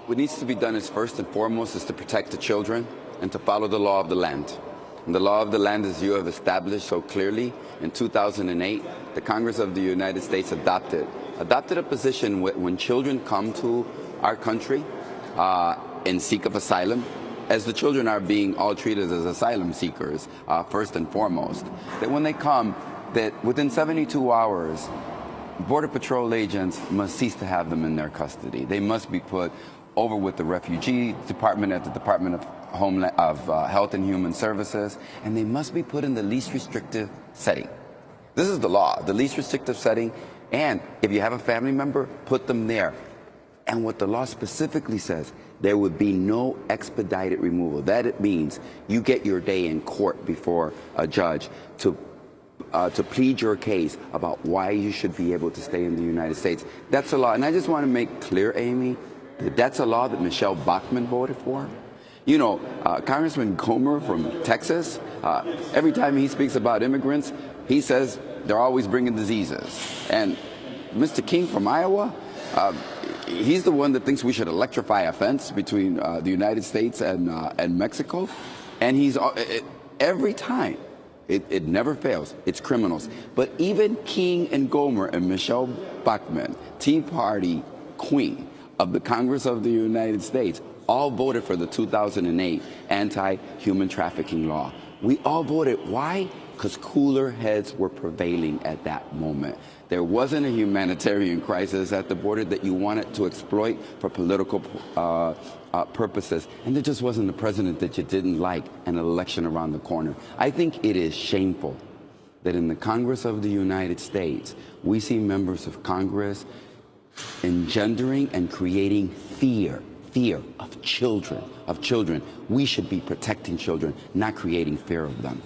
What needs to be done is, first and foremost, is to protect the children and to follow the law of the land. And the law of the land, as you have established so clearly, in 2008, the Congress of the United States adopted a position when children come to our country and seek of asylum, as the children are being all treated as asylum seekers, first and foremost, that when they come, that within 72 hours, Border Patrol agents must cease to have them in their custody. They must be put over with the Refugee Department at the Department of Health and Human Services, and they must be put in the least restrictive setting. This is the law, the least restrictive setting, and if you have a family member, put them there. And what the law specifically says, there would be no expedited removal. That it means you get your day in court before a judge to plead your case about why you should be able to stay in the United States. That's a law. And I just want to make clear, Amy, that that's a law that Michelle Bachmann voted for. You know, Congressman Gomer from Texas, every time he speaks about immigrants, he says they're always bringing diseases. And Mr. King from Iowa, he's the one that thinks we should electrify a fence between the United States and Mexico. And he's every time. It never fails. It's criminals. But even King and Gomer and Michelle Bachmann, Tea Party queen of the Congress of the United States, all voted for the 2008 anti-human trafficking law. We all voted. Why? Because cooler heads were prevailing at that moment. There wasn't a humanitarian crisis at the border that you wanted to exploit for political purposes. And there just wasn't a president that you didn't like and an election around the corner. I think it is shameful that in the Congress of the United States, we see members of Congress engendering and creating fear of children. We should be protecting children, not creating fear of them.